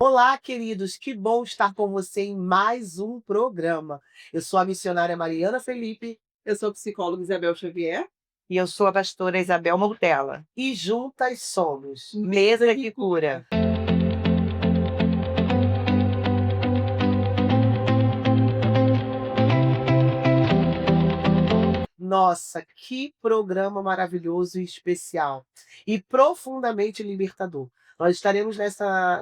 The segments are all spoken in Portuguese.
Olá, queridos, que bom estar com você em mais um programa. Eu sou a missionária Mariana Felipe Eu sou a psicóloga Isabel Xavier. E eu sou a pastora Isabel Moutella. e juntas somos. Mesa que cura. Nossa, que programa maravilhoso e especial e profundamente libertador. Nós estaremos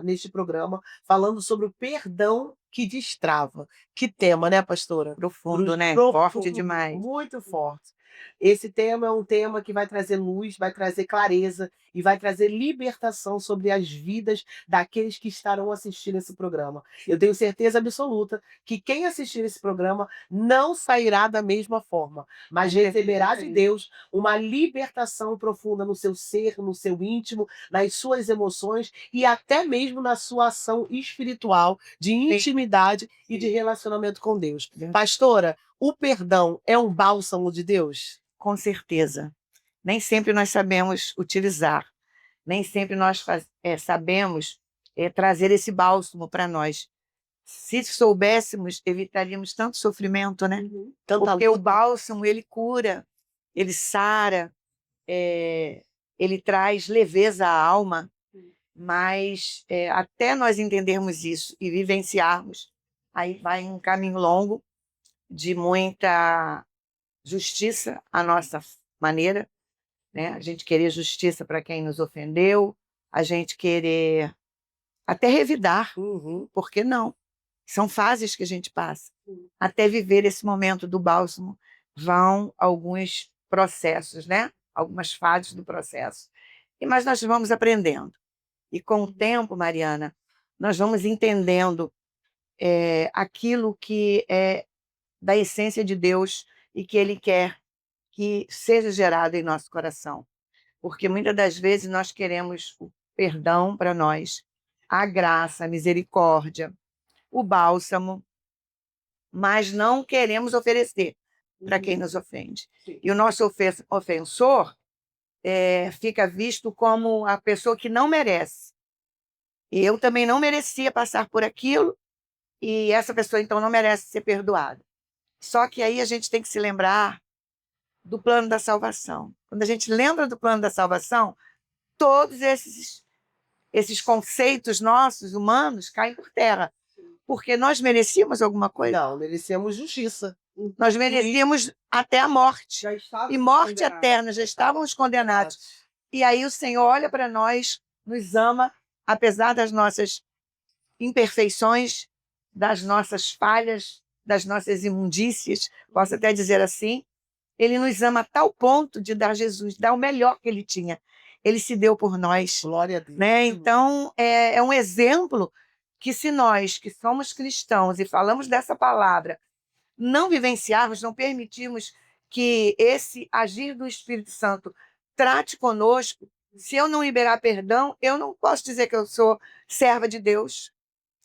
neste programa falando sobre o perdão que destrava. Que tema, né, pastora? Profundo, né? Forte Profundo, demais. muito forte. Esse tema é um tema que vai trazer luz, vai trazer clareza e vai trazer libertação sobre as vidas daqueles que estarão assistindo esse programa. Eu tenho certeza absoluta que quem assistir esse programa não sairá da mesma forma, mas Com receberá de certeza. Deus uma libertação profunda no seu ser, no seu íntimo, nas suas emoções e até mesmo na sua ação espiritual, de intimidade e de relacionamento com Deus. Pastora, o perdão é um bálsamo de Deus? Com certeza. Nem sempre nós sabemos utilizar, nem sempre nós sabemos trazer esse bálsamo para nós. Se soubéssemos, evitaríamos tanto sofrimento, né? Tanta Porque o luta. bálsamo, ele cura, ele sara, ele traz leveza à alma, mas até nós entendermos isso e vivenciarmos, aí vai um caminho longo de muita justiça à nossa maneira, né? A gente querer justiça para quem nos ofendeu, a gente querer até revidar, Uhum. por que não? São fases que a gente passa. Até viver esse momento do bálsamo, vão alguns processos, né? Algumas fases do processo. Mas nós vamos aprendendo. E com o tempo, Mariana, nós vamos entendendo aquilo que é da essência de Deus e que Ele quer que seja gerado em nosso coração. Porque muitas das vezes nós queremos o perdão para nós, a graça, a misericórdia, o bálsamo, mas não queremos oferecer para quem nos ofende. Sim. E o nosso ofensor fica visto como a pessoa que não merece. E eu também não merecia passar por aquilo, e essa pessoa então não merece ser perdoada. Só que aí a gente tem que se lembrar do plano da salvação. Quando a gente lembra do plano da salvação, todos esses conceitos nossos, humanos, caem por terra. Porque nós merecíamos alguma coisa? Não, merecemos justiça. Nós merecíamos até a morte. Já estava E morte condenado. eterna, já estávamos condenados. E aí o Senhor olha para nós, nos ama, apesar das nossas imperfeições, das nossas falhas, das nossas imundícias, posso até dizer assim. Ele nos ama a tal ponto de dar Jesus, dar o melhor que ele tinha. Ele se deu por nós, Glória a Deus. né? Então, é um exemplo que, se nós, que somos cristãos e falamos dessa palavra, não vivenciarmos, não permitirmos que esse agir do Espírito Santo trate conosco, se eu não liberar perdão, eu não posso dizer que eu sou serva de Deus.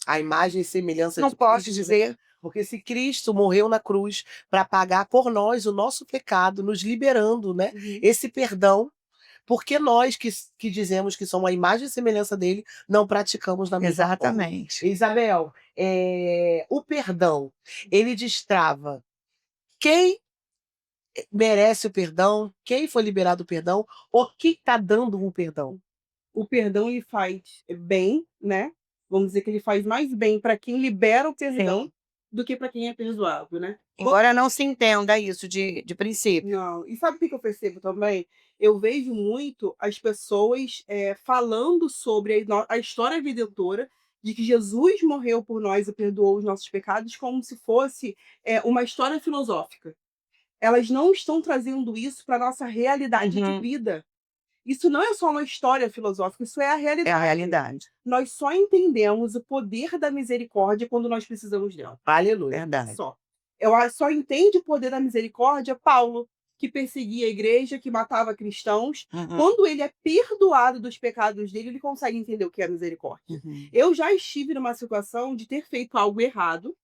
A imagem e semelhança Não de posso Cristo, né? dizer. Porque se Cristo morreu na cruz para pagar por nós o nosso pecado, nos liberando, né? Esse perdão, porque nós que dizemos que somos a imagem e semelhança dele, não praticamos da mesma forma. Exatamente. Isabel, o perdão, ele destrava quem merece o perdão, quem foi liberado o perdão, ou quem está dando o perdão. O perdão ele faz bem, né? Vamos dizer que ele faz mais bem para quem libera o perdão Sim. do que para quem é perdoado, né? Embora não se entenda isso de princípio. Não. E sabe o que eu percebo também? Eu vejo muito as pessoas falando sobre a história redentora de que Jesus morreu por nós e perdoou os nossos pecados como se fosse uma história filosófica. Elas não estão trazendo isso para a nossa realidade de vida. Isso não é só uma história filosófica, isso é a É a realidade. realidade. Nós só entendemos o poder da misericórdia quando nós precisamos dela. Aleluia. Verdade. Só. Só entende o poder da misericórdia Paulo, que perseguia a igreja, que matava cristãos. Quando ele é perdoado dos pecados dele, ele consegue entender o que é misericórdia. Eu já estive numa situação de ter feito algo errado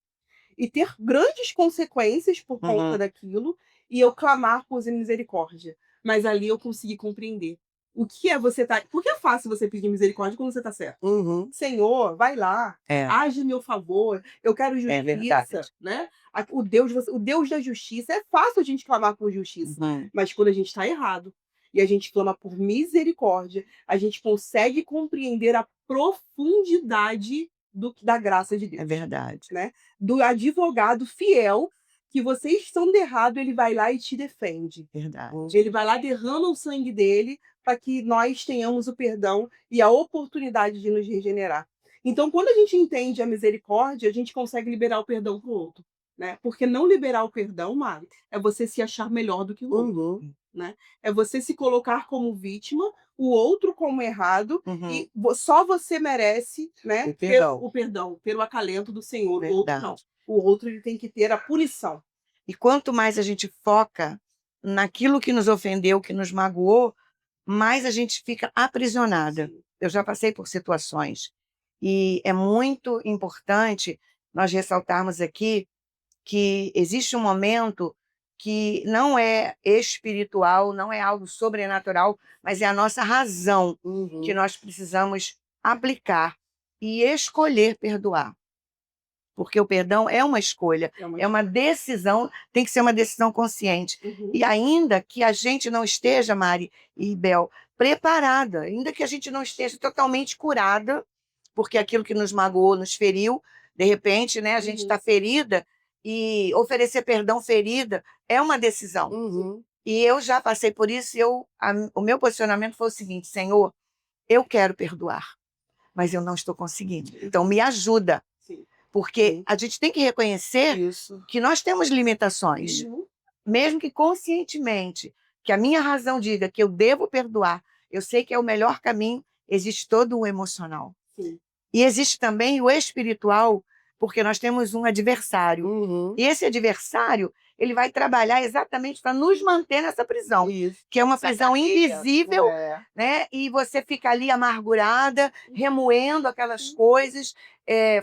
e ter grandes consequências por conta daquilo, e eu clamar por misericórdia. Mas ali eu consegui compreender O que é você tá... Porque é fácil você pedir misericórdia quando você tá certo. Uhum. Senhor, vai lá, É, age em meu favor, eu quero é verdade. justiça, né? O Deus da justiça, é fácil a gente clamar por justiça, Uhum. mas quando a gente está errado e a gente clama por misericórdia, a gente consegue compreender a profundidade da graça de É Deus, verdade. né? Do advogado fiel, que vocês estão de errado, ele vai lá e te defende. Verdade. Ele vai lá, derrama o sangue dele para que nós tenhamos o perdão e a oportunidade de nos regenerar. Então, quando a gente entende a misericórdia, a gente consegue liberar o perdão para o outro, né? Porque não liberar o perdão, Mari, é você se achar melhor do que o outro, Uhum. né? É você se colocar como vítima, o outro como errado, Uhum. e só você merece, né, O perdão. o perdão, ter o acalento do Senhor. O outro não. Verdade. O outro ele tem que ter a punição. E quanto mais a gente foca naquilo que nos ofendeu, que nos magoou, mais a gente fica aprisionada. Sim. Eu já passei por situações. E é muito importante nós ressaltarmos aqui que existe um momento que não é espiritual, não é algo sobrenatural, mas é a nossa razão que Uhum. nós precisamos aplicar e escolher perdoar. Porque o perdão é uma escolha, é uma decisão, tem que ser uma decisão consciente. Uhum. E ainda que a gente não esteja, Mari e Bel, preparada, ainda que a gente não esteja totalmente curada, porque aquilo que nos magoou, nos feriu, de repente, né, a gente está ferida, e oferecer perdão ferida é uma decisão. Uhum. E eu já passei por isso, e o meu posicionamento foi o seguinte: Senhor, eu quero perdoar, mas eu não estou conseguindo. Então, me ajuda. Sim. Porque Sim. a gente tem que reconhecer Isso. que nós temos limitações, Uhum. mesmo que conscientemente, que a minha razão diga que eu devo perdoar, eu sei que é o melhor caminho, existe todo o emocional. Sim. E existe também o espiritual, porque nós temos um adversário. Uhum. E esse adversário, ele vai trabalhar exatamente para nos manter nessa prisão, Isso. que é uma Essa prisão cadeia. invisível, É. né? E você fica ali amargurada, remoendo aquelas coisas,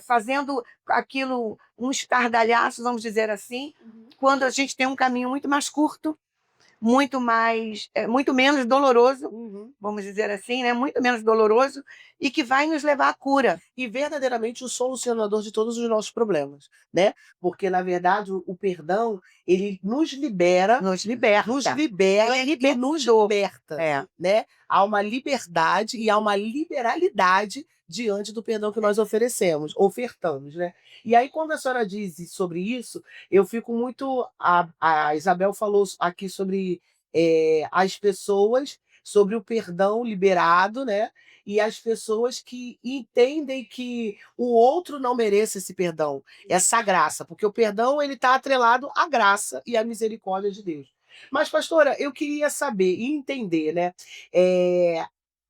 fazendo aquilo um estardalhaço, vamos dizer assim, quando a gente tem um caminho muito mais curto, muito menos doloroso, Uhum. vamos dizer assim, né? Muito menos doloroso, e que vai nos levar à cura. E verdadeiramente o solucionador de todos os nossos problemas, né? Porque, na verdade, o perdão, ele nos libera, Nos liberta. Ele é e nos libertador. liberta, É. né? Há uma liberdade e há uma liberalidade diante do perdão que nós ofertamos, né? E aí, quando a senhora diz sobre isso, eu fico muito... A Isabel falou aqui sobre as pessoas, sobre o perdão liberado, né? E as pessoas que entendem que o outro não merece esse perdão, essa graça, porque o perdão ele está atrelado à graça e à misericórdia de Deus. Mas, pastora, eu queria saber e entender, né?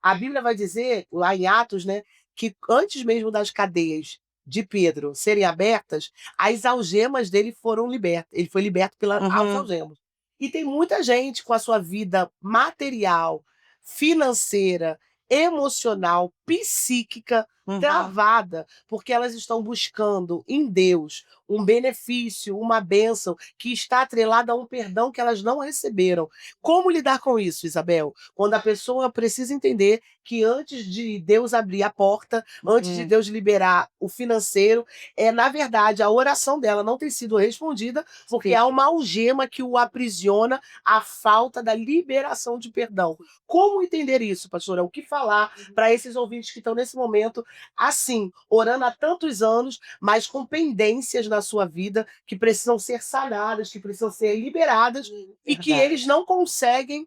A Bíblia vai dizer, lá em Atos, né, que antes mesmo das cadeias de Pedro serem abertas, as algemas dele foram libertas. Ele foi liberto pelas algemas. E tem muita gente com a sua vida material, financeira, emocional, psíquica travada, porque elas estão buscando em Deus um benefício, uma bênção que está atrelada a um perdão que elas não receberam. Como lidar com isso, Isabel? Quando a pessoa precisa entender que antes de Deus abrir a porta, antes de Deus liberar o financeiro, na verdade, a oração dela não tem sido respondida, porque Sim. há uma algema que o aprisiona à falta da liberação de perdão. Como entender isso, pastora? O que falar para esses ouvintes que estão nesse momento, assim, orando há tantos anos, mas com pendências na sua vida, que precisam ser sanadas, que precisam ser liberadas, e que Verdade. eles não conseguem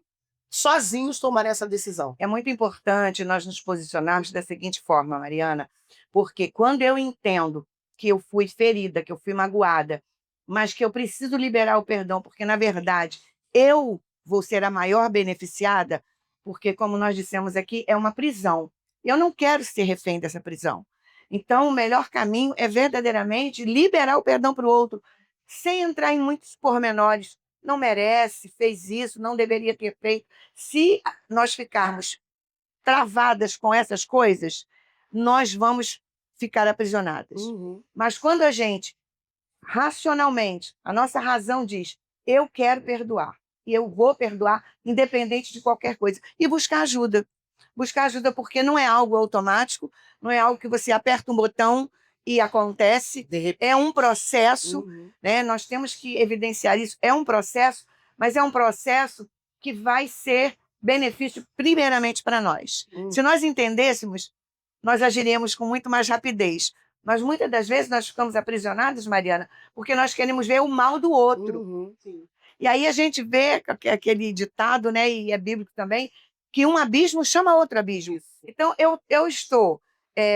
sozinhos tomar essa decisão? É muito importante nós nos posicionarmos da seguinte forma, Mariana, porque quando eu entendo que eu fui ferida, que eu fui magoada, mas que eu preciso liberar o perdão, porque, na verdade, eu vou ser a maior beneficiada, porque, como nós dissemos aqui, é uma prisão. Eu não quero ser refém dessa prisão. Então, o melhor caminho é verdadeiramente liberar o perdão para o outro, sem entrar em muitos pormenores. Não merece, fez isso, não deveria ter feito. Se nós ficarmos travadas com essas coisas, nós vamos ficar aprisionadas. Mas quando a gente, racionalmente, a nossa razão diz, eu quero perdoar, e eu vou perdoar, independente de qualquer coisa, e buscar ajuda. buscar ajuda, porque não é algo automático, não é algo que você aperta um botão e acontece. De repente. É um processo, Uhum. né? Nós temos que evidenciar isso. É um processo, mas é um processo que vai ser benefício primeiramente para nós. Se nós entendêssemos, nós agiríamos com muito mais rapidez. Mas muitas das vezes nós ficamos aprisionados, Mariana, porque nós queremos ver o mal do outro. Uhum. Sim. E aí a gente vê aquele ditado, né, e é bíblico também, que um abismo chama outro abismo. Isso. Então, eu estou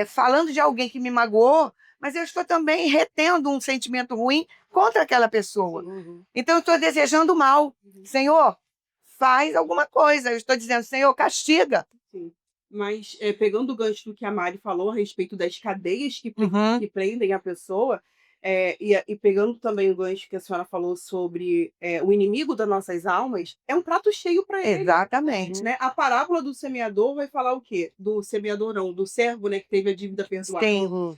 falando de alguém que me magoou, mas eu estou também retendo um sentimento ruim contra aquela pessoa. Uhum. Então, eu estou desejando mal. Uhum. Senhor, faz alguma coisa. Eu estou dizendo, Senhor, castiga. Sim. Mas, pegando o gancho do que a Mari falou a respeito das cadeias que Uhum. prendem a pessoa, e pegando também o gancho que a senhora falou sobre o inimigo das nossas almas, é um prato cheio para ele. Exatamente. Né? A parábola do semeador vai falar o quê? Do semeador não, do servo, né, que teve a dívida perdoada. Sim, Uhum.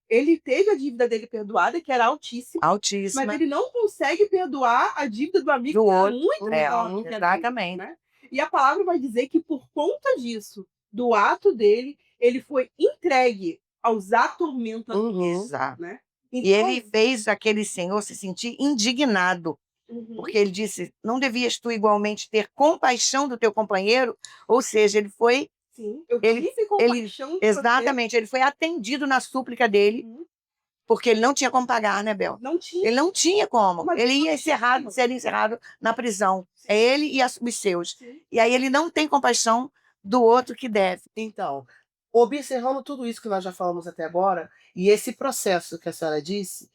Ele teve a dívida dele perdoada, que era altíssima, mas altíssima. ele não consegue perdoar a dívida do amigo Do que era outro. muito menor Uhum. que a dele, Exatamente. né? E a palavra vai dizer que por conta disso, do ato dele, ele foi entregue aos atormentadores, Uhum. Exato. né? E ele fez aquele senhor se sentir indignado, Uhum. porque ele disse: não devias tu igualmente ter compaixão do teu companheiro? Ou seja, ele foi. Sim, eu Ele- tive compaixão de você. Exatamente, ele foi atendido na súplica dele, Uhum. porque ele não tinha como pagar, né, Bel? Não tinha. Ele não tinha como. Mas Ele ia altíssimo. ser encerrado na prisão. É ele e os seus. Sim. E aí ele não tem compaixão do outro que deve. Então, observando tudo isso que nós já falamos até agora, e esse processo que a senhora disse,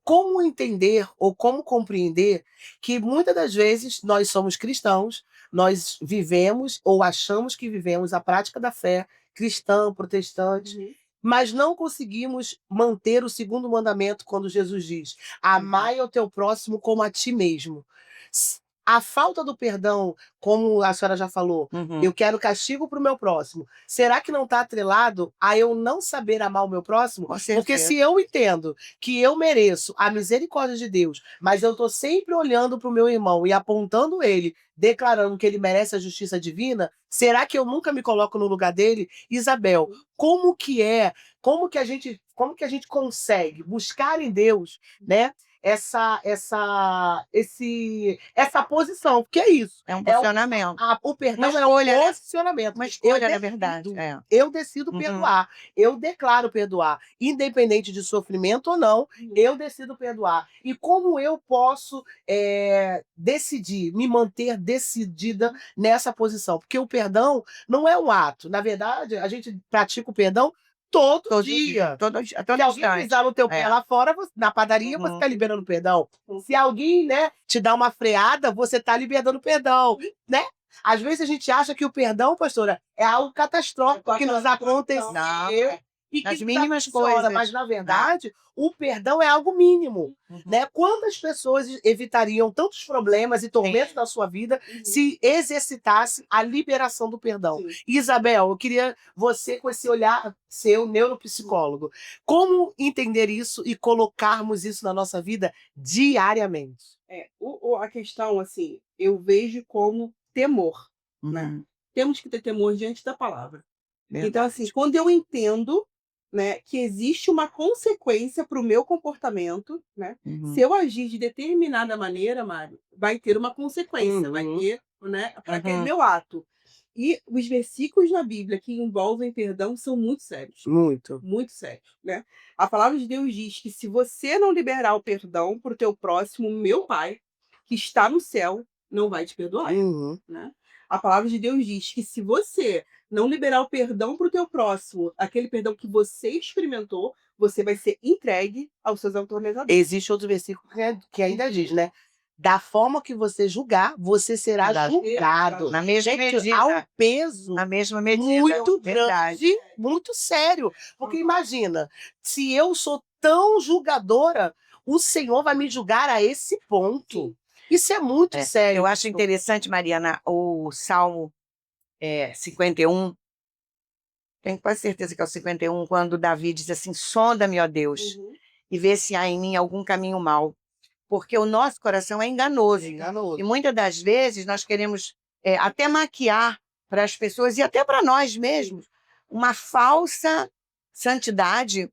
como entender ou como compreender que muitas das vezes nós somos cristãos, nós vivemos ou achamos que vivemos a prática da fé cristã, protestante, Uhum. mas não conseguimos manter o segundo mandamento quando Jesus diz: amai ao teu próximo como a ti mesmo. A falta do perdão, como a senhora já falou, eu quero castigo para o meu próximo. Será que não está atrelado a eu não saber amar o meu próximo? Com Porque certeza. se eu entendo que eu mereço a misericórdia de Deus, mas eu estou sempre olhando para o meu irmão e apontando ele, declarando que ele merece a justiça divina, será que eu nunca me coloco no lugar dele? Isabel, como que a gente consegue buscar em Deus, né? Essa posição, porque é isso. É um posicionamento. O perdão Uma é um escolha, né? posicionamento. Uma escolha, na decido, verdade. É. Eu decido Uhum. perdoar. Eu declaro perdoar. Independente de sofrimento ou não, eu decido perdoar. E como eu posso decidir, me manter decidida nessa posição? Porque o perdão não é um ato. Na verdade, a gente pratica o perdão todo dia. Todo Se alguém instante. pisar no teu pé É. lá fora, na padaria, você Uhum. está liberando perdão. Se alguém, né, te dá uma freada, você está liberando perdão, né? Às vezes a gente acha que o perdão, pastora, é algo catastrófico que nos aconteceu Não, e que nas nos mínimas aprisiona, coisas. mas na verdade o perdão é algo mínimo, né? Quantas pessoas evitariam tantos problemas e tormentos na sua vida se exercitasse a liberação do perdão? Sim. Isabel, eu queria você com esse olhar seu, neuropsicólogo, como entender isso e colocarmos isso na nossa vida diariamente? A questão, assim, eu vejo como temor, né? Uhum. Temos que ter temor diante da palavra. Verdade. Então, assim, quando eu entendo, né, que existe uma consequência para o meu comportamento, né? Uhum. Se eu agir de determinada maneira, Mário, vai ter uma consequência, vai ter, né, para aquele meu ato. E os versículos na Bíblia que envolvem perdão são muito sérios. Muito. Muito sérios, né? A palavra de Deus diz que se você não liberar o perdão para o teu próximo, meu Pai, que está no céu, não vai te perdoar, Uhum. né? A palavra de Deus diz que se você não liberar o perdão para o teu próximo, aquele perdão que você experimentou, você vai ser entregue aos seus atormentadores. Existe outro versículo que ainda diz, né? Da forma que você julgar, você será julgado. Na mesma Gente, medida. há um peso Na mesma medida. muito Verdade. grande, muito sério. Porque imagina, se eu sou tão julgadora, o Senhor vai me julgar a esse ponto. Sim. Isso é muito sério. Eu acho interessante, Mariana, o Salmo 51. Tenho quase certeza que é o 51, quando Davi diz assim: sonda-me, ó Deus, e vê se há em mim algum caminho mau. Porque o nosso coração é enganoso. Enganoso. E muitas das vezes nós queremos até maquiar para as pessoas e até para nós mesmos uma falsa santidade,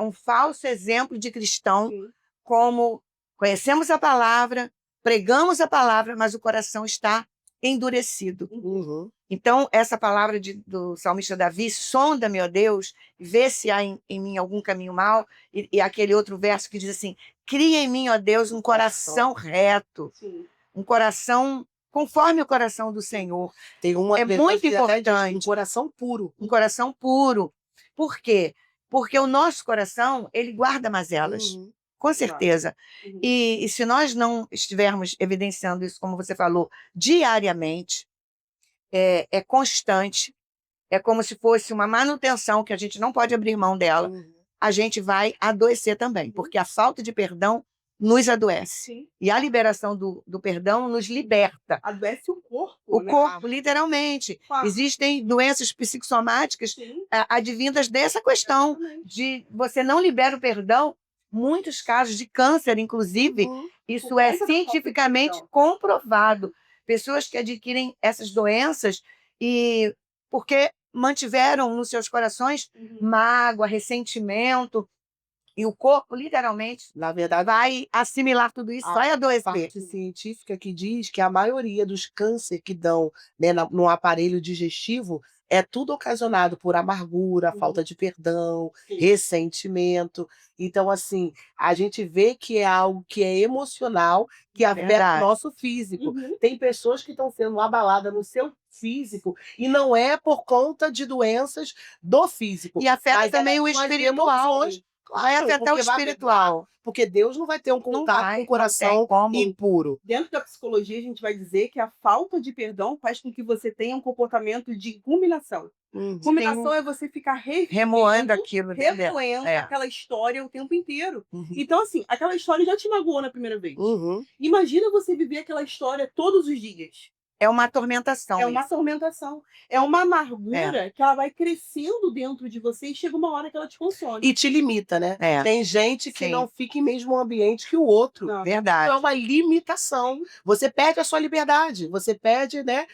um falso exemplo de cristão, Sim. como conhecemos a palavra, pregamos a palavra, mas o coração está endurecido. Uhum. Então, essa palavra do salmista Davi, sonda-me, ó Deus, vê se há em mim algum caminho mau, e aquele outro verso que diz assim, cria em mim, ó Deus, um coração reto, Sim. um coração conforme o coração do Senhor. Tem uma É versão muito que até diz, um importante. coração puro. Um coração puro. Por quê? Porque o nosso coração, ele guarda mazelas, Uhum. com certeza. Uhum. E se nós não estivermos evidenciando isso, como você falou, diariamente, é constante, é como se fosse uma manutenção que a gente não pode abrir mão dela, Uhum. a gente vai adoecer também, porque a falta de perdão nos adoece. Sim. E a liberação do perdão nos liberta. Adoece o corpo, O né? corpo, literalmente. Claro. Existem doenças psicossomáticas Sim. advindas dessa questão Exatamente. de você não libera o perdão. Muitos casos de câncer, inclusive, Uhum. isso Por é conta da falta de cientificamente perdão. comprovado. Pessoas que adquirem essas doenças e porque mantiveram nos seus corações Uhum. mágoa, ressentimento, e o corpo, literalmente, Na verdade, vai assimilar tudo isso, a vai adoecer. parte científica que diz que a maioria dos cânceres que dão, né, no aparelho digestivo é tudo ocasionado por amargura, Uhum. falta de perdão, Sim. ressentimento. Então, assim, a gente vê que é algo que é emocional, que afeta o Verdade. nosso físico. Uhum. Tem pessoas que estão sendo abaladas no seu físico e não é por conta de doenças do físico, E afeta mas também elas o são as espiritual. emoções. Vai Claro, afetar o porque vai afetar, espiritual. porque Deus não vai ter um Não contato vai, com o não tem coração como. impuro. Dentro da psicologia, a gente vai dizer que a falta de perdão faz com que você tenha um comportamento de ruminação. Uhum. Ruminação é você ficar Remoendo aquilo dentro dela. remoendo É. aquela história o tempo inteiro. Uhum. Então, assim, aquela história já te magoou na primeira vez. Uhum. Imagina você viver aquela história todos os dias. É uma atormentação. É uma isso. atormentação. É uma amargura que ela vai crescendo dentro de você e chega uma hora que ela te consome. E te limita, né? É. Tem gente que Sim. não fica em mesmo ambiente que o outro. Não. Então é Verdade. uma limitação. Você perde a sua liberdade, você perde, né,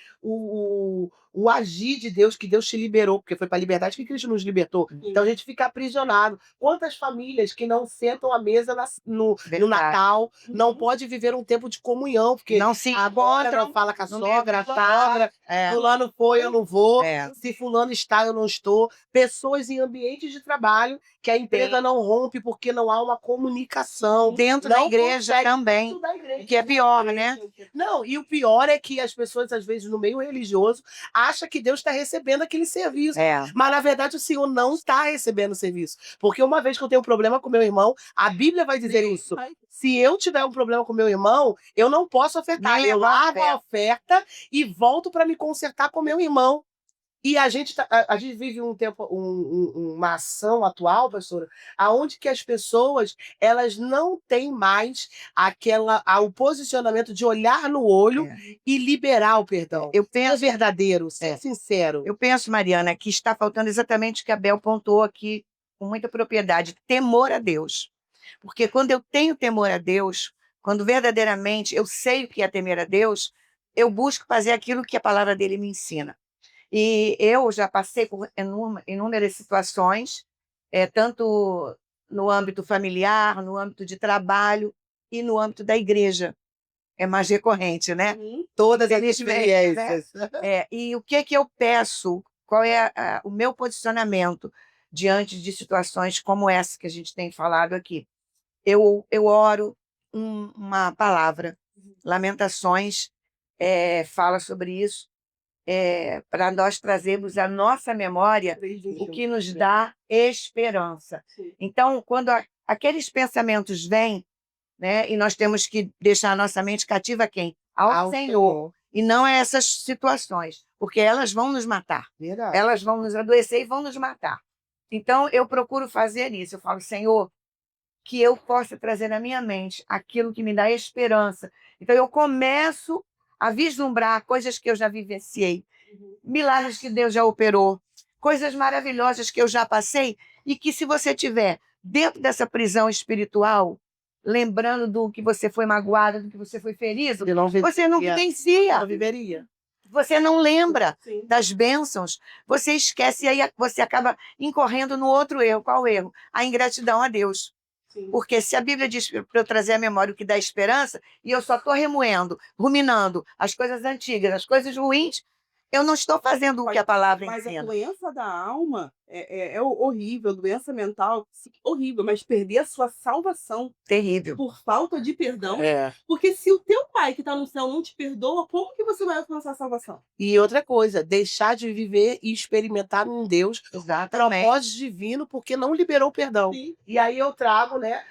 o agir de Deus, que Deus te liberou, porque foi para a liberdade que Cristo nos libertou. Sim. Então a gente fica aprisionado. Quantas famílias que não sentam à mesa no Verdade. Natal, não Uhum. pode viver um tempo de comunhão, porque Não se agora encontram. não fala com a no sogra, a mesmo lugar. sogra, É. fulano foi, eu não vou. É. Se fulano está, eu não estou. Pessoas em ambientes de trabalho que a empresa não rompe porque não há uma comunicação. Dentro da Não igreja consegue- também. Dentro da igreja. Que é pior, né? Não, e o pior é que as pessoas, às vezes, no meio religioso, acham que Deus está recebendo aquele serviço. É. Mas, na verdade, o Senhor não está recebendo o serviço. Porque uma vez que eu tenho um problema com meu irmão, a Bíblia vai dizer isso. Se eu tiver um problema com meu irmão, eu não posso ofertar. Nem Eu levar a largo a oferta e volto para me consertar com meu irmão. E a gente vive um tempo, uma ação atual, pastora, aonde que as pessoas elas não têm mais o posicionamento de olhar no olho e liberar o perdão. Eu Ser penso, verdadeiro, ser sincero. eu penso, Mariana, que está faltando exatamente o que a Bel pontuou aqui com muita propriedade: temor a Deus. Porque quando eu tenho temor a Deus, quando verdadeiramente eu sei o que é temer a Deus, eu busco fazer aquilo que a palavra dele me ensina. E eu já passei por inúmeras situações, tanto no âmbito familiar, no âmbito de trabalho e no âmbito da igreja. É mais recorrente, né? Uhum. Todas as Infelizmente, né? experiências. E o que eu peço? Qual é o meu posicionamento diante de situações como essa que a gente tem falado aqui? Eu oro uma palavra. Lamentações fala sobre isso, para nós trazermos à nossa memória o que nos dá esperança. Sim. Então, quando aqueles pensamentos vêm, né, e nós temos que deixar a nossa mente cativa a quem? Ao Senhor. E não a essas situações, porque elas vão nos matar. Verdade. Elas vão nos adoecer e vão nos matar. Então, eu procuro fazer isso. Eu falo, Senhor, que eu possa trazer na minha mente aquilo que me dá esperança. Então, eu começo a vislumbrar coisas que eu já vivenciei, milagres que Deus já operou, coisas maravilhosas que eu já passei, e que se você tiver dentro dessa prisão espiritual, lembrando do que você foi magoado, do que você foi ferido, Ele não você não viveria. vivencia. Não viveria. você não lembra Sim. das bênçãos, você esquece e aí você acaba incorrendo no outro erro. Qual o erro? A ingratidão a Deus. Sim. Porque se a Bíblia diz para eu trazer à memória o que dá esperança, e eu só estou remoendo, ruminando as coisas antigas, as coisas ruins, eu não estou fazendo o que a palavra Mas a ensina. doença da alma é horrível, doença mental, horrível, mas perder a sua salvação Terrível. por falta de perdão. É. Porque se o teu pai que está no céu não te perdoa, como que você vai alcançar a salvação? E outra coisa, deixar de viver e experimentar em Deus Exatamente. propósito divino porque não liberou o perdão. Sim. E aí eu trago, né,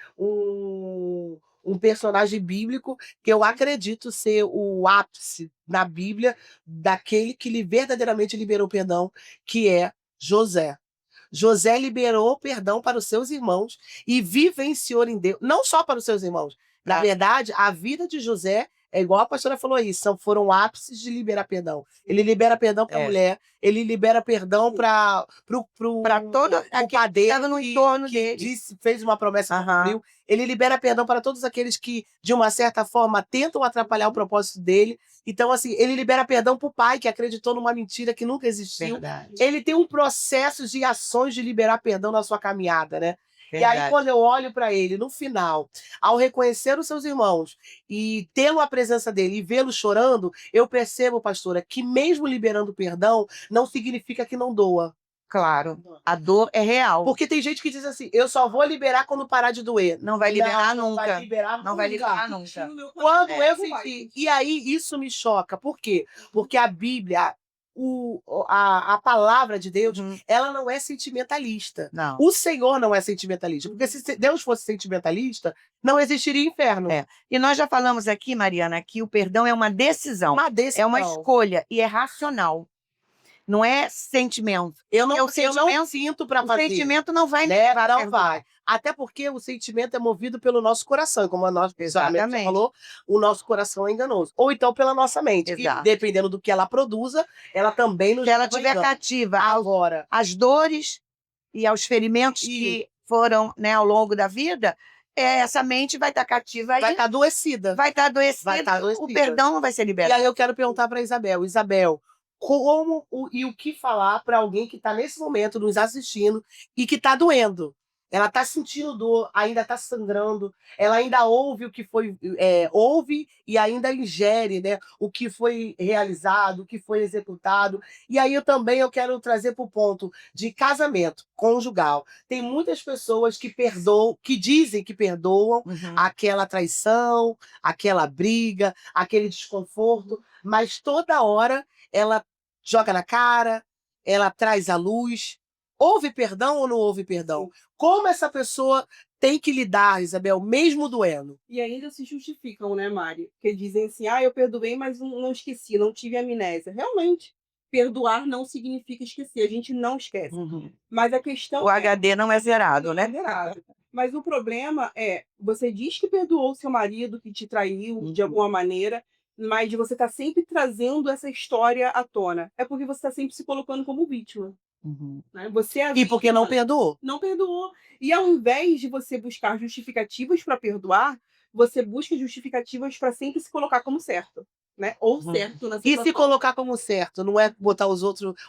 um personagem bíblico que eu acredito ser o ápice na Bíblia daquele que verdadeiramente liberou o perdão, que é José. José liberou perdão para os seus irmãos e vivenciou em Deus, não só para os seus irmãos. Na verdade, a vida de José é igual a pastora falou aí, foram ápices de liberar perdão. Ele libera perdão para a mulher, ele libera perdão para todo aquele que padeiro estava no entorno que dele. fez uma promessa que não cumpriu. Ele libera perdão para todos aqueles que, de uma certa forma, tentam atrapalhar o propósito dele. Então, assim, ele libera perdão para o pai que acreditou numa mentira que nunca existiu. Verdade. Ele tem um processo de ações de liberar perdão na sua caminhada, né? E aí, Verdade. quando eu olho para ele, no final, ao reconhecer os seus irmãos e tê-lo a presença dele e vê-lo chorando, eu percebo, pastora, que mesmo liberando perdão, não significa que não doa. Claro, a dor é real. Porque tem gente que diz assim, eu só vou liberar quando parar de doer. Não vai liberar Não nunca. vai liberar Não vai nunca. liberar nunca. Quando É, eu não vai. senti. E aí isso me choca. Por quê? Porque a Bíblia, a palavra de Deus, Uhum. ela não é sentimentalista. Não. O Senhor não é sentimentalista. Porque se Deus fosse sentimentalista, não existiria inferno. É. E nós já falamos aqui, Mariana, que o perdão é uma decisão. Uma decisão. É uma escolha e é racional. Não é sentimento. Eu não, Porque o eu não sentimento- sinto para O fazer. sentimento não vai me Né? levar a Não perdoar. vai. Até porque o sentimento é movido pelo nosso coração, como a nossa Exatamente. falou, o nosso coração é enganoso. Ou então pela nossa mente, que, Exato. dependendo do que ela produza, ela também nos Se ela leva a estiver engano. cativa Agora, às dores e aos ferimentos que foram, né, ao longo da vida, essa mente vai estar cativa aí, vai estar adoecida. vai estar adoecida, Vai estar o adoecida. perdão não vai ser E liberado. aí eu quero perguntar para Isabel. Isabel, como e o que falar para alguém que está nesse momento nos assistindo e que está doendo? Ela está sentindo dor, ainda está sangrando, ela ainda ouve o que foi, ouve e ainda ingere, né, o que foi realizado, o que foi executado. E aí eu quero trazer para o ponto de casamento conjugal. Tem muitas pessoas que perdoam, que dizem que perdoam Uhum. aquela traição, aquela briga, aquele desconforto, mas toda hora ela joga na cara, ela traz à luz. Houve perdão ou não houve perdão? Como essa pessoa tem que lidar, Isabel, mesmo doendo? E ainda se justificam, né, Mari? Porque dizem assim, eu perdoei, mas não esqueci, não tive amnésia. Realmente, perdoar não significa esquecer, a gente não esquece. Uhum. Mas a questão O HD não é zerado, né? Mas o problema é, você diz que perdoou o seu marido, que te traiu de alguma maneira, mas você está sempre trazendo essa história à tona. É porque você está sempre se colocando como vítima. Uhum. Né? Você é a E porque não vítima. perdoou? Não perdoou. E ao invés de você buscar justificativas para perdoar, você busca justificativas para sempre se colocar como certo. Né? Ou certo na E situação. se colocar como certo, não é botar o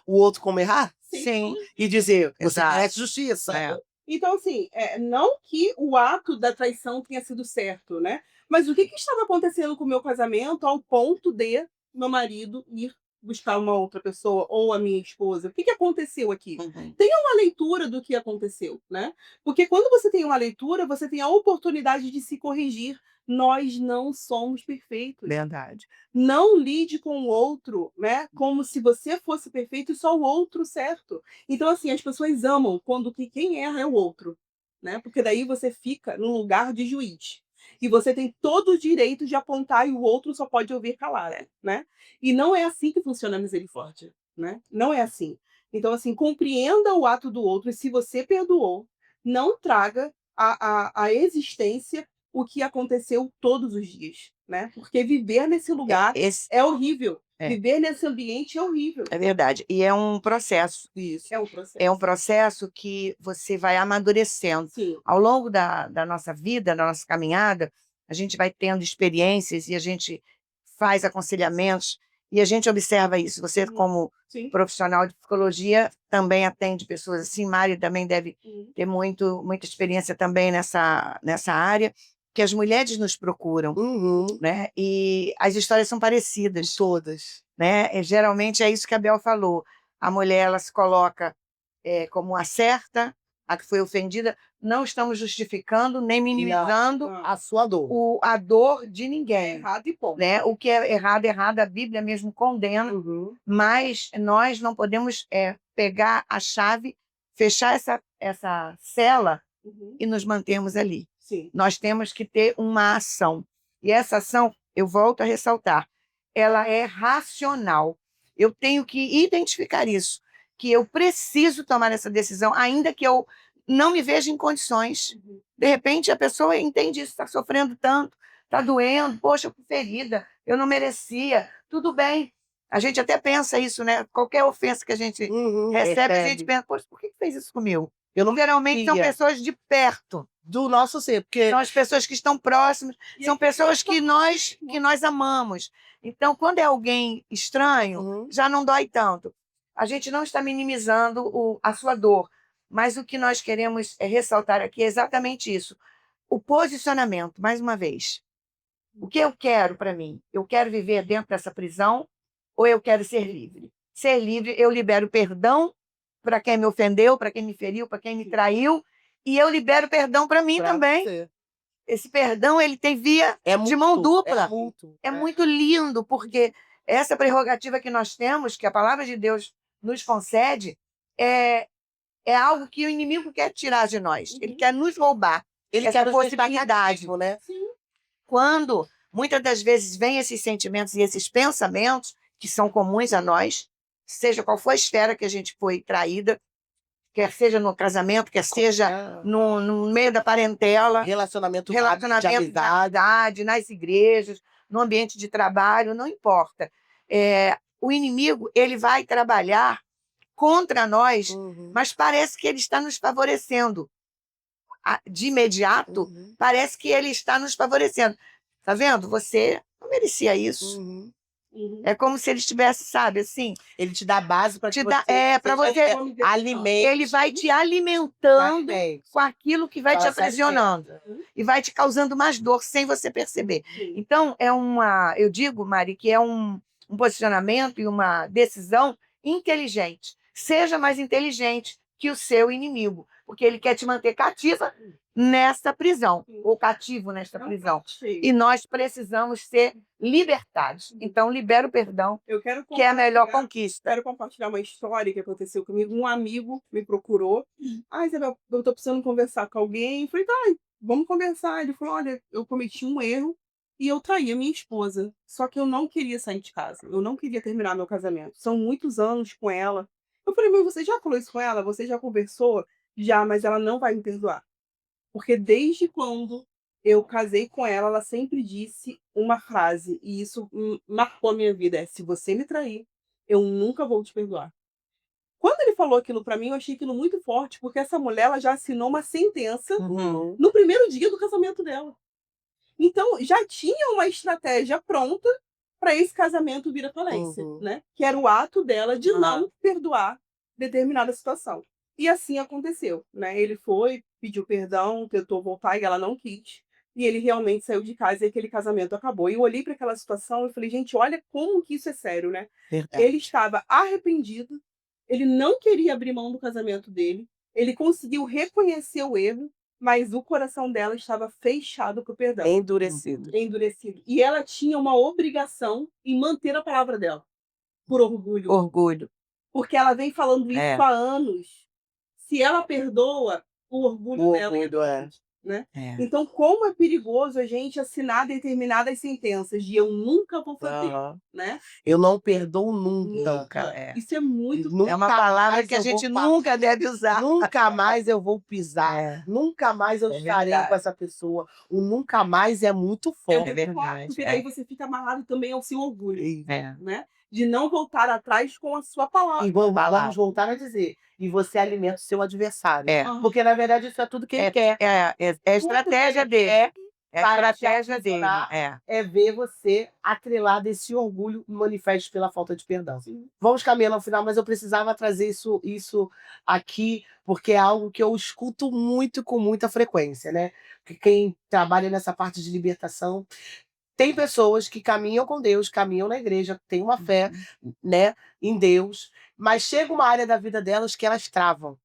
outro como errar? Sim. E dizer, você Exato. merece justiça. É. Então, assim, não que o ato da traição tenha sido certo, né? Mas o que estava acontecendo com o meu casamento ao ponto de meu marido ir buscar uma outra pessoa ou a minha esposa? O que aconteceu aqui? Uhum. Tenha uma leitura do que aconteceu, né? Porque quando você tem uma leitura, você tem a oportunidade de se corrigir. Nós não somos perfeitos. Verdade. Não lide com o outro, né? Como se você fosse perfeito e só o outro certo. Então, assim, as pessoas amam quando quem erra é o outro, né? Porque daí você fica no lugar de juiz. E você tem todo o direito de apontar e o outro só pode ouvir calado, né? E não é assim que funciona a misericórdia, né? Não é assim. Então, assim, compreenda o ato do outro e se você perdoou, não traga à existência o que aconteceu todos os dias, né? Porque viver nesse lugar é horrível. Viver nesse ambiente é horrível. É verdade. E é um processo. Isso. É um processo. É um processo que você vai amadurecendo. Sim. Ao longo da nossa vida, da nossa caminhada, a gente vai tendo experiências e a gente faz aconselhamentos E a gente observa isso. Você, como Sim. profissional de psicologia, também atende pessoas assim. Mari também deve ter muita experiência também nessa área, que as mulheres nos procuram, Uhum. né? E as histórias são parecidas, Todas. né? Geralmente é isso que a Bel falou. A mulher, ela se coloca como a certa, a que foi ofendida. Não estamos justificando nem minimizando Não. A sua dor. a dor de É ninguém, errado e ponto. né? O que é errado, errado, a Bíblia mesmo condena, Uhum. mas nós não podemos pegar a chave, fechar essa cela Uhum. e nos mantermos ali. Sim. Nós temos que ter uma ação. E essa ação, eu volto a ressaltar, ela é racional. Eu tenho que identificar isso, que eu preciso tomar essa decisão, ainda que eu não me veja em condições. Uhum. De repente, a pessoa entende isso, está sofrendo tanto, está doendo, poxa, que ferida, eu não merecia. Tudo bem. A gente até pensa isso, né? Qualquer ofensa que a gente Uhum. recebe, a gente pensa, poxa, por que fez isso comigo? Eu não Geralmente são merecia. pessoas de perto, Do nosso ser, porque são as pessoas que estão próximas, E são aí, pessoas que nós amamos. Então, quando é alguém estranho, Uhum. já não dói tanto. A gente não está minimizando a sua dor, mas o que nós queremos ressaltar aqui é exatamente isso. O posicionamento, mais uma vez. O que eu quero para mim? Eu quero viver dentro dessa prisão ou eu quero ser livre? Ser livre, eu libero perdão para quem me ofendeu, para quem me feriu, para quem me traiu, e eu libero perdão para mim pra também. você. Esse perdão, ele tem via É de mão mútuo, dupla. É mútuo. É muito lindo, porque essa prerrogativa que nós temos, que a palavra de Deus nos concede, é algo que o inimigo quer tirar de nós. Ele quer nos roubar Ele essa quer nos deixar possibilidade. cativo, né? Sim. Quando muitas das vezes vêm esses sentimentos e esses pensamentos que são comuns a nós, seja qual for a esfera que a gente foi traída, quer seja no casamento, quer seja no meio da parentela, Relacionamento de relacionamento de amizade. amizade, nas igrejas, no ambiente de trabalho, não importa. O inimigo, ele vai trabalhar contra nós, Uhum. mas parece que ele está nos favorecendo. De imediato, Uhum. parece que ele está nos favorecendo. Tá vendo? Você não merecia isso. Uhum. Uhum. É como se ele estivesse, sabe, assim, Ele te dá base para que te dá, você para seja você, alimente. ele vai te alimentando Alimente. com aquilo que vai te Fala sério aprisionando e vai te causando mais dor sem você perceber. Sim. Então, eu digo, Mari, que é um posicionamento e uma decisão inteligente. Seja mais inteligente que o seu inimigo, porque ele quer te manter cativa nesta prisão, ou cativo nesta prisão. E nós precisamos ser libertados. Então, libera o perdão, Eu quero que é a melhor compartilhar- conquista. Quero compartilhar uma história que aconteceu comigo. Um amigo me procurou. Ah, Isabel, eu tô precisando conversar com alguém. Eu falei, tá, vamos conversar. Ele falou, olha, eu cometi um erro e eu traí a minha esposa. Só que eu não queria sair de casa. Eu não queria terminar meu casamento. São muitos anos com ela. Eu falei, mas você já falou isso com ela? Você já conversou? Já, mas ela não vai me perdoar. Porque desde quando eu casei com ela, ela sempre disse uma frase, e isso marcou a minha vida, se você me trair, eu nunca vou te perdoar. Quando ele falou aquilo pra mim, eu achei aquilo muito forte, porque essa mulher ela já assinou uma sentença Uhum. no primeiro dia do casamento dela. Então, já tinha uma estratégia pronta para esse casamento vir à falência, Uhum. né? Que era o ato dela de não perdoar determinada situação. E assim aconteceu, né? Ele foi, pediu perdão, tentou voltar e ela não quis. E ele realmente saiu de casa e aquele casamento acabou. E eu olhei para aquela situação e falei, gente, olha como que isso é sério, né? Verdade. Ele estava arrependido, ele não queria abrir mão do casamento dele, ele conseguiu reconhecer o erro, mas o coração dela estava fechado para o perdão. Endurecido. Endurecido. E ela tinha uma obrigação em manter a palavra dela, por orgulho. Orgulho. Porque ela vem falando isso É. há anos. Se ela perdoa, o orgulho O dela orgulho, é. né? É. Então, como é perigoso a gente assinar determinadas sentenças de eu nunca vou fazer, Aham. né? Eu não perdoo nunca. Nunca, é. Isso é muito Nunca É uma palavra mais que a eu vou gente falar. nunca deve usar. Nunca mais eu vou pisar. É. Nunca mais eu É estarei verdade. com essa pessoa. O nunca mais é muito forte. muito verdade, forte, porque daí você fica amarrado também ao seu orgulho, É. né? De não voltar atrás com a sua palavra. E vamos voltar a dizer. E você alimenta o seu adversário. É. Aham. Porque, na verdade, isso é tudo que ele quer. É a estratégia dele. É a para te estratégia dele. aprisionar, é ver você atrelado a esse orgulho manifesto pela falta de perdão. Vamos caminhando ao final, mas eu precisava trazer isso aqui, porque é algo que eu escuto muito, com muita frequência, né? Porque quem trabalha nessa parte de libertação, tem pessoas que caminham com Deus, caminham na igreja, têm uma fé, né, em Deus, mas chega uma área da vida delas que elas travam.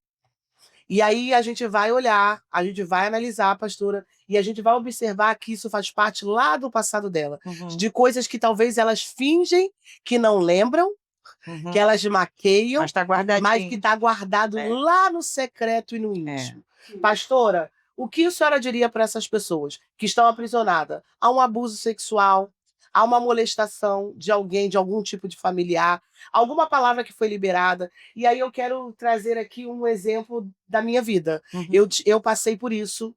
E aí a gente vai olhar, a gente vai analisar, pastora, e a gente vai observar que isso faz parte lá do passado dela, de coisas que talvez elas fingem que não lembram, que elas maqueiam, Mas tá mas que guardadinho. está guardado É. lá no secreto e no íntimo. Pastora, o que a senhora diria para essas pessoas que estão aprisionadas a um abuso sexual, a uma molestação de alguém, de algum tipo de familiar, alguma palavra que foi liberada? E aí eu quero trazer aqui um exemplo da minha vida. Eu passei por isso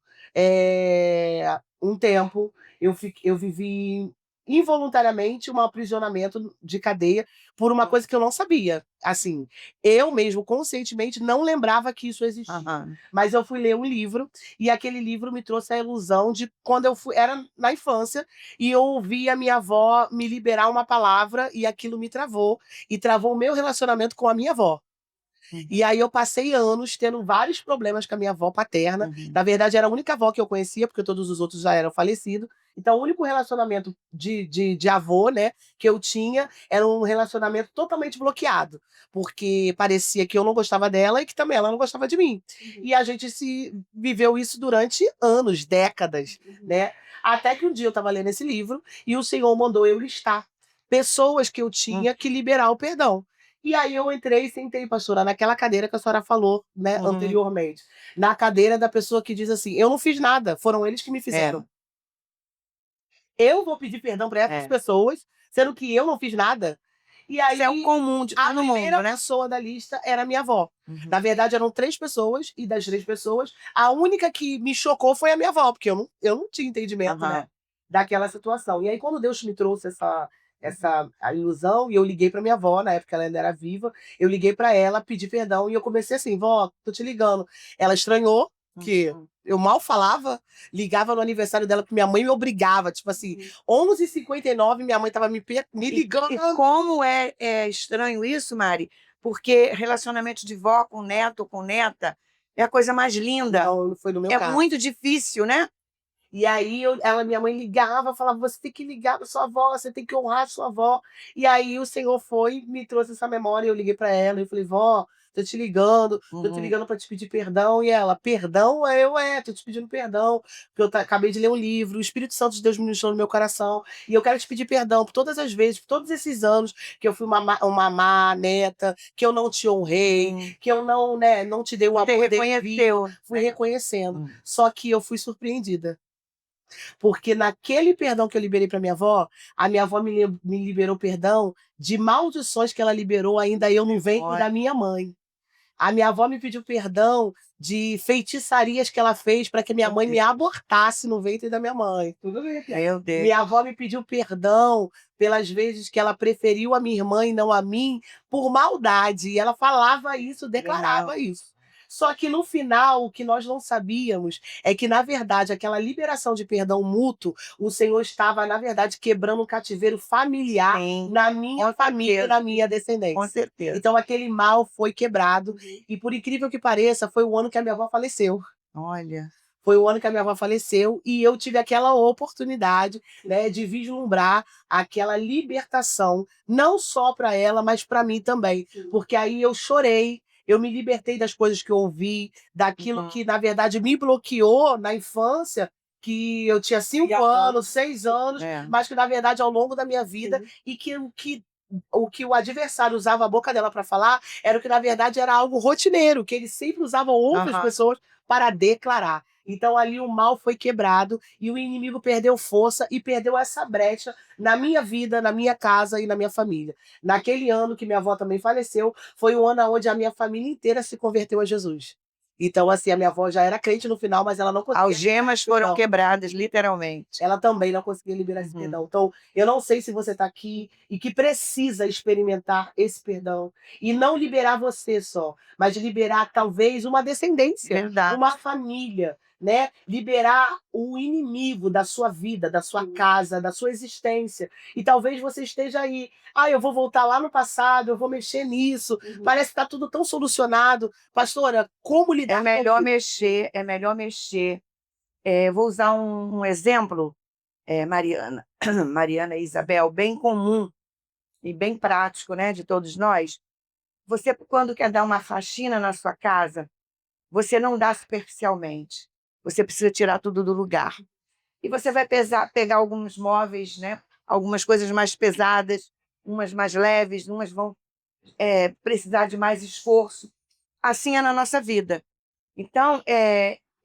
um tempo, eu vivi involuntariamente um aprisionamento de cadeia por uma coisa que eu não sabia. Assim, eu mesmo, conscientemente, não lembrava que isso existia. Mas eu fui ler um livro, e aquele livro me trouxe a ilusão de quando eu era na infância, e eu ouvi a minha avó me liberar uma palavra, e aquilo me travou, e travou o meu relacionamento com a minha avó. E aí eu passei anos tendo vários problemas com a minha avó paterna. Na verdade, era a única avó que eu conhecia, porque todos os outros já eram falecidos. Então, o único relacionamento de avô, né, que eu tinha era um relacionamento totalmente bloqueado, porque parecia que eu não gostava dela e que também ela não gostava de mim. E a gente viveu isso durante anos, décadas, né? Até que um dia eu estava lendo esse livro e o Senhor mandou eu listar pessoas que eu tinha que liberar o perdão. E aí eu entrei e sentei, pastora, naquela cadeira que a senhora falou, né, anteriormente. Na cadeira da pessoa que diz assim: eu não fiz nada, foram eles que me fizeram. Eu vou pedir perdão para essas pessoas, sendo que eu não fiz nada. E aí, Isso é um comum de a todo primeira mundo, né? pessoa da lista era minha avó. Na verdade, eram 3 pessoas, e das 3 pessoas, a única que me chocou foi a minha avó, porque eu não tinha entendimento, né, daquela situação. E aí, quando Deus me trouxe a ilusão, e eu liguei para minha avó, na época ela ainda era viva, eu liguei para ela, pedi perdão, e eu comecei assim: vó, tô te ligando. Ela estranhou, que eu mal falava, ligava no aniversário dela, porque minha mãe me obrigava, tipo assim, 11h59, minha mãe tava me ligando. E como é estranho isso, Mari? Porque relacionamento de vó com neto ou com neta é a coisa mais linda. Não foi no meu É caso. muito difícil, né? E aí minha mãe ligava, falava: você tem que ligar para sua avó, você tem que honrar sua avó. E aí o Senhor me trouxe essa memória, eu liguei para ela e falei: vó, tô te ligando para te pedir perdão. E ela: perdão? Tô te pedindo perdão, porque acabei de ler um livro, o Espírito Santo de Deus ministrou no meu coração, e eu quero te pedir perdão por todas as vezes, por todos esses anos que eu fui uma má neta, que eu não te honrei, que eu não, né, não te dei o Você amor reconheceu. devido. Fui reconhecendo. Só que eu fui surpreendida. Porque naquele perdão que eu liberei para minha avó, a minha avó me liberou perdão de maldições que ela liberou ainda eu no ventre da minha mãe. A minha avó me pediu perdão de feitiçarias que ela fez para que minha mãe me abortasse no ventre da minha mãe. Tudo bem, Meu Deus. minha avó me pediu perdão pelas vezes que ela preferiu a minha irmã e não a mim, por maldade. E ela falava isso, declarava isso. Só que no final, o que nós não sabíamos é que, na verdade, aquela liberação de perdão mútuo, o Senhor estava, na verdade, quebrando um cativeiro familiar na minha família e na minha descendência. Com certeza. Então, aquele mal foi quebrado. E, por incrível que pareça, foi o ano que a minha avó faleceu. Olha. Foi o ano que a minha avó faleceu, e eu tive aquela oportunidade, né, de vislumbrar aquela libertação, não só para ela, mas para mim também. Porque aí eu chorei, eu me libertei das coisas que eu ouvi, daquilo que, na verdade, me bloqueou na infância, que eu tinha 5 anos, 6 anos, mas que, na verdade, ao longo da minha vida, e que o que o adversário usava a boca dela para falar era o que, na verdade, era algo rotineiro, que eles sempre usavam outras pessoas para declarar. Então, ali o mal foi quebrado e o inimigo perdeu força e perdeu essa brecha na minha vida, na minha casa e na minha família. Naquele ano que minha avó também faleceu, foi o ano onde a minha família inteira se converteu a Jesus. Então, assim, a minha avó já era crente no final, mas ela não conseguia. Algemas foram quebradas, literalmente. Ela também não conseguia liberar esse perdão. Então, eu não sei se você está aqui e que precisa experimentar esse perdão. E não liberar você só, mas liberar talvez uma descendência, Verdade. uma família, né? Liberar o inimigo da sua vida, da sua casa, da sua existência. E talvez você esteja aí, eu vou voltar lá no passado, eu vou mexer nisso, parece que está tudo tão solucionado. Pastora, como É lidar com melhor isso? mexer, é melhor mexer. Vou usar um exemplo, Mariana, Mariana e Isabel, bem comum e bem prático, né, de todos nós. Você, quando quer dar uma faxina na sua casa, você não dá superficialmente. Você precisa tirar tudo do lugar. E você vai pegar alguns móveis, né, algumas coisas mais pesadas, umas mais leves, umas vão precisar de mais esforço. Assim é na nossa vida. Então,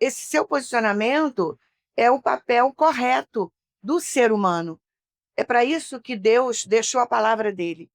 esse seu posicionamento é o papel correto do ser humano. É para isso que Deus deixou a palavra dele.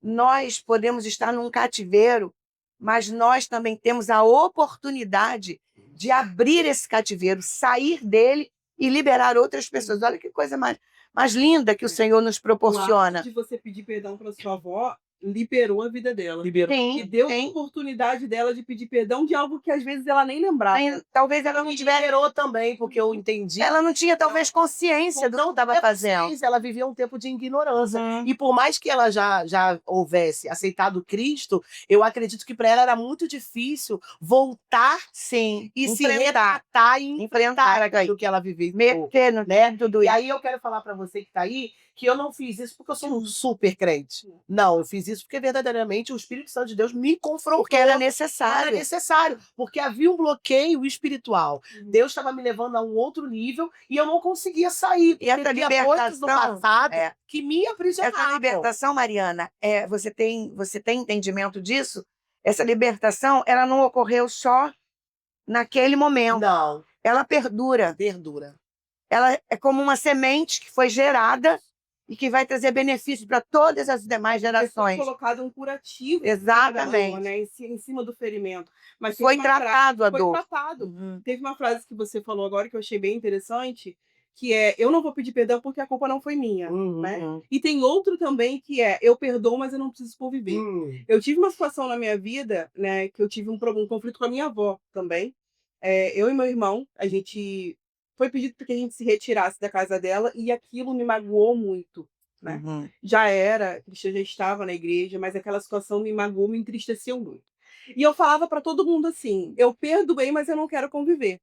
Nós podemos estar num cativeiro, mas nós também temos a oportunidade de abrir esse cativeiro, sair dele e liberar outras pessoas. Olha que coisa mais linda que o Senhor nos O ato proporciona. de você pedir perdão para sua avó liberou a vida dela. Liberou. E Sim, deu a sim. oportunidade dela de pedir perdão de algo que às vezes ela nem lembrava. Talvez ela não E tivesse. liberou também, porque eu entendi. Ela não tinha, talvez, consciência do que estava fazendo. consciência, ela vivia um tempo de ignorância. Uhum. E por mais que ela já houvesse aceitado Cristo, eu acredito que para ela era muito difícil voltar Sim, e se enfrentar retratar e enfrentar aquilo que ela viveu. meter no Né? tudo E isso. aí eu quero falar para você que está aí que eu não fiz isso porque eu sou um super crente. Não, eu fiz isso porque verdadeiramente o Espírito Santo de Deus me confrontou. Porque era Era necessário. necessário, porque havia um bloqueio espiritual. Deus estava me levando a um outro nível e eu não conseguia sair. E essa Porque tinha coisas do libertação, passado que me aprisionavam. essa libertação, Mariana, você tem entendimento disso? Essa libertação, ela não ocorreu só naquele momento. Não, Ela perdura. perdura. Ela é como uma semente que foi gerada e que vai trazer benefícios para todas as demais Foi gerações. colocado um curativo Exatamente. dor, né, em cima do ferimento. Mas tem Foi uma frase- tratado a foi dor. tratado. Uhum. Teve uma frase que você falou agora que eu achei bem interessante, que é: eu não vou pedir perdão porque a culpa não foi minha. Né? Uhum. E tem outro também que é: eu perdoo, mas eu não preciso conviver. Eu tive uma situação na minha vida, né, que eu tive um conflito com a minha avó também. Eu e meu irmão, a gente foi pedido para que a gente se retirasse da casa dela e aquilo me magoou muito. Né? Uhum. Já era, Cristian já estava na igreja, mas aquela situação me magoou, me entristeceu muito. E eu falava para todo mundo assim: eu perdoei, mas eu não quero conviver.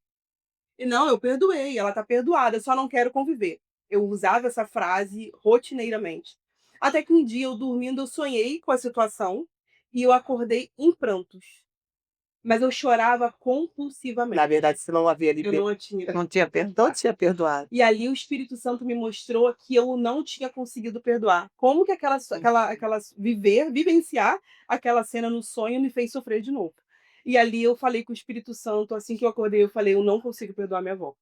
E não, eu perdoei, ela está perdoada, eu só não quero conviver. Eu usava essa frase rotineiramente. Até que um dia, eu dormindo, eu sonhei com a situação e eu acordei em prantos. Mas eu chorava compulsivamente. Na verdade, se não havia Eu não tinha. Não tinha perdão? Não tinha perdoado. E ali o Espírito Santo me mostrou que eu não tinha conseguido perdoar. Como que vivenciar aquela cena no sonho me fez sofrer de novo. E ali eu falei com o Espírito Santo, assim que eu acordei, eu falei: eu não consigo perdoar minha avó.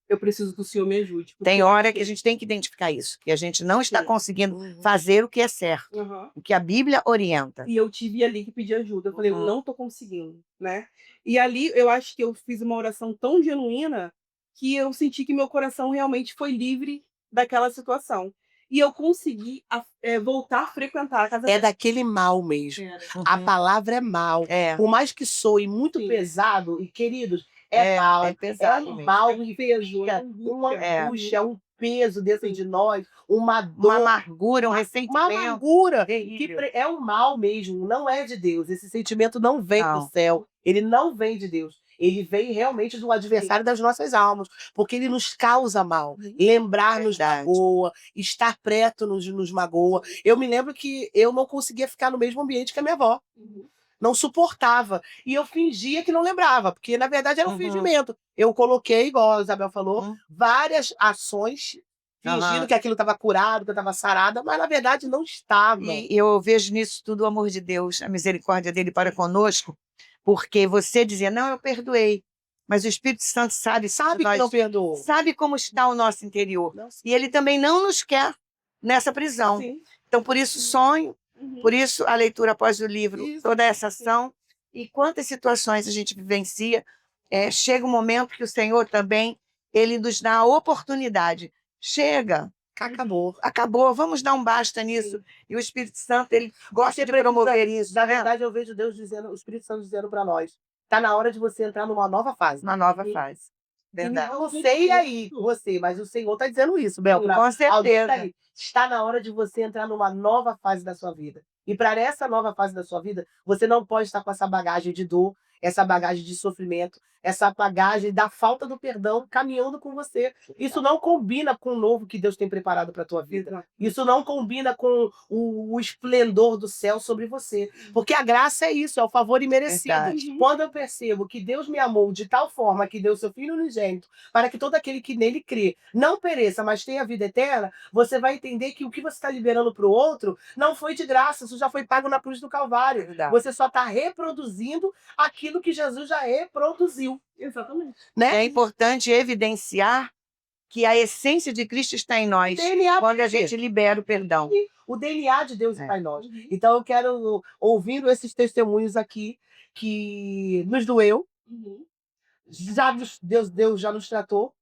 Eu preciso que o Senhor me ajude. porque Tem eu hora acho que a gente tem que identificar isso, que a gente não está Sim. conseguindo Uhum. fazer o que é certo, Aham. o que a Bíblia orienta. E eu tive ali que pedir ajuda. Eu falei: eu Uhum. não tô conseguindo, né? E ali eu acho que eu fiz uma oração tão genuína que eu senti que meu coração realmente foi livre daquela situação. E eu consegui voltar a frequentar a casa É dela. daquele mal mesmo. Era. A palavra é mal. É. Por mais que soe muito Sim. pesado, e queridos, é mal. É pesado um mesmo. mal É um que peso, fica uma É. angústia, um peso dentro Sim. de nós, uma Uma dor, amargura, um uma ressentimento. amargura, que terrível. é um mal mesmo, não é de Deus. Esse sentimento não vem do Não. céu, ele não vem de Deus. Ele vem realmente do adversário das nossas almas, porque ele nos causa mal. Lembrar nos Verdade. magoa, estar perto nos magoa. Eu me lembro que eu não conseguia ficar no mesmo ambiente que a minha avó. Uhum. Não suportava. E eu fingia que não lembrava, porque na verdade era um Uhum. fingimento. Eu coloquei, igual a Isabel falou, Uhum. várias ações fingindo Aham. que aquilo estava curado, que eu estava sarada, mas na verdade não estava. E eu vejo nisso tudo o amor de Deus, a misericórdia dele para conosco, porque você dizia: não, eu perdoei, mas o Espírito Santo sabe Sabe que nós, não perdoou. sabe como está o nosso interior. Não E ele também não nos quer nessa prisão. Sim. Então, por isso, sonho, Uhum. por isso a leitura após o livro, Isso. toda essa ação. E quantas situações a gente vivencia, chega um momento que o Senhor também, ele nos dá a oportunidade. Chega, acabou, vamos dar um basta nisso. Sim. E o Espírito Santo, ele gosta Você de precisa- promover isso, Na né? verdade, eu vejo Deus dizendo, o Espírito Santo dizendo para nós: está na hora de você entrar numa nova fase. Uma nova Uhum. fase. Verdade. Eu não sei aí você, mas o Senhor está dizendo isso, Bel. Com Alguém certeza. tá aí. Está na hora de você entrar numa nova fase da sua vida. E para essa nova fase da sua vida, você não pode estar com essa bagagem de dor, essa bagagem de sofrimento, essa bagagem da falta do perdão caminhando com você. Isso não combina com o novo que Deus tem preparado para a tua vida. Isso não combina com o esplendor do céu sobre você. Porque a graça é isso, é o favor imerecido. Verdade. Quando eu percebo que Deus me amou de tal forma que deu seu Filho unigênito, para que todo aquele que nele crê não pereça, mas tenha vida eterna, você vai entender que o que você está liberando para o outro não foi de graça, isso já foi pago na cruz do Calvário. Verdade. Você só está reproduzindo aquilo que Jesus já reproduziu. Exatamente. Né? É importante evidenciar que a essência de Cristo está em nós, DNA quando a gente libera o perdão. O DNA de Deus É. está em nós. Então eu quero, ouvindo esses testemunhos aqui, que nos doeu, Deus já nos tratou,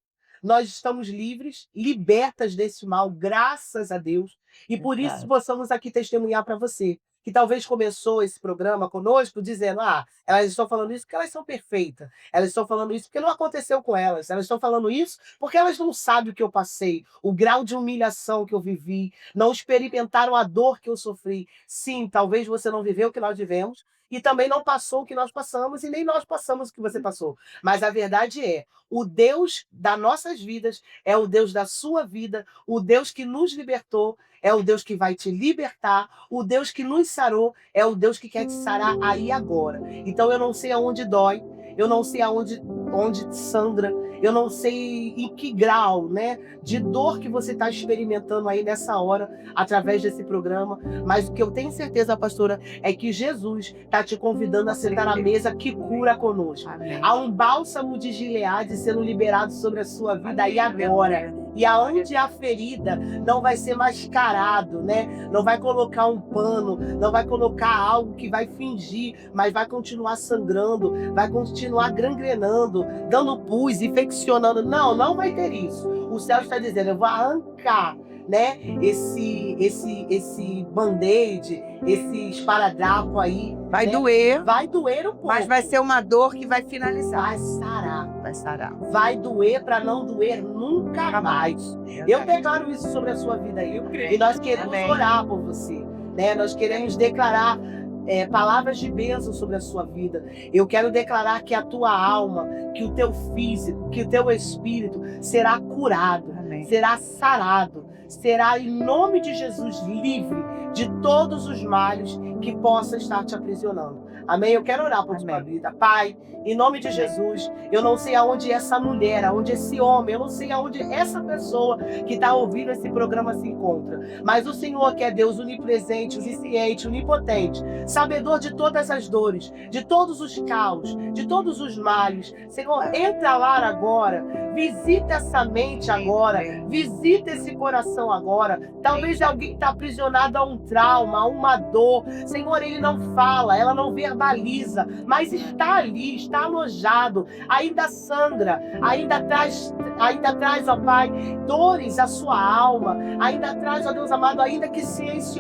nós estamos livres, libertas desse mal, graças a Deus, e por isso Verdade. possamos aqui testemunhar para você, que talvez começou esse programa conosco dizendo, elas estão falando isso porque elas são perfeitas, elas estão falando isso porque não aconteceu com elas estão falando isso porque elas não sabem o que eu passei, o grau de humilhação que eu vivi, não experimentaram a dor que eu sofri. Sim, talvez você não viveu o que nós vivemos, e também não passou o que nós passamos, e nem nós passamos o que você passou. Mas a verdade é, o Deus das nossas vidas é o Deus da sua vida, o Deus que nos libertou é o Deus que vai te libertar, o Deus que nos sarou é o Deus que quer te sarar aí agora. Então eu não sei aonde dói, eu não sei onde sangra, eu não sei em que grau, né, de dor que você está experimentando aí nessa hora, através desse programa, mas o que eu tenho certeza, pastora, é que Jesus está te convidando a sentar à mesa que cura conosco. Amém. Há um bálsamo de Gileade sendo liberado sobre a sua vida aí agora. E aonde há ferida, não vai ser mascarado, né? Não vai colocar um pano, não vai colocar algo que vai fingir, mas vai continuar sangrando, vai continuar gangrenando, dando pus, infeccionando. Não, não vai ter isso. O céu está dizendo, eu vou arrancar, né, esse band-aid, esse esparadrapo aí. Vai né? doer, Vai doer um pouco. mas vai ser uma dor que vai finalizar. Vai sarar. Vai sarar. Vai doer para não doer nunca mais. Eu declaro isso sobre a sua vida aí. E nós queremos Amém. orar por você. Né? Nós queremos declarar palavras de bênção sobre a sua vida. Eu quero declarar que a tua alma, que o teu físico, que o teu espírito será curado, Amém. será sarado, será em nome de Jesus livre de todos os males que possa estar te aprisionando. Amém? Eu quero orar por tua vida. Pai, em nome de Jesus, eu não sei aonde essa mulher, aonde esse homem, eu não sei aonde essa pessoa que está ouvindo esse programa se encontra. Mas o Senhor, que é Deus onipresente, onisciente, onipotente, sabedor de todas as dores, de todos os caos, de todos os males. Senhor, entra lá agora, visita essa mente agora, visita esse coração agora. Talvez alguém está aprisionado a um trauma, a uma dor. Senhor, ele não fala, ela não verbaliza, mas está ali, está alojado, ainda sangra, ainda traz, ó Pai, dores à sua alma, ainda traz, ó Deus amado, ainda que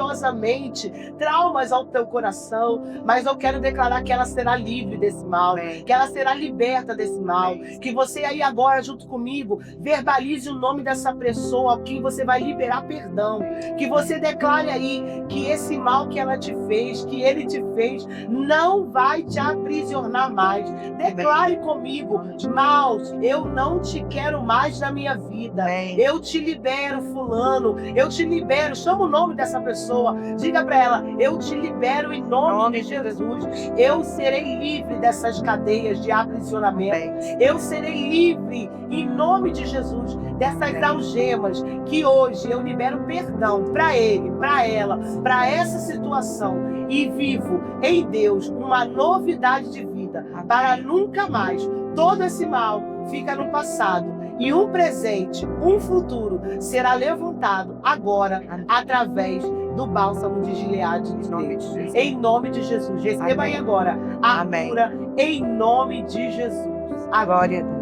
silenciosamente, traumas ao teu coração, mas eu quero declarar que ela será livre desse mal, que ela será liberta desse mal, que você aí agora, junto comigo, verbalize o nome dessa pessoa, a quem você vai liberar perdão, que você declare aí que esse mal que ela te fez, que ele te fez, não vai te aprisionar mais. Declare comigo, maus, eu não te quero mais na minha vida. Eu te libero, fulano, eu te libero, chama o nome dessa pessoa, diga para ela, eu te libero em nome de Jesus. Eu serei livre dessas cadeias de aprisionamento. Eu serei livre em nome de Jesus dessas algemas, que hoje eu libero perdão para ele, para ela, para essa situação, e vivo em Deus uma novidade de vida, para nunca mais. Todo esse mal fica no passado, e um presente, um futuro será levantado agora, através do bálsamo de Gileade de Deus. Em nome de Jesus. Receba aí agora a cura em nome de Jesus. Glória a Deus.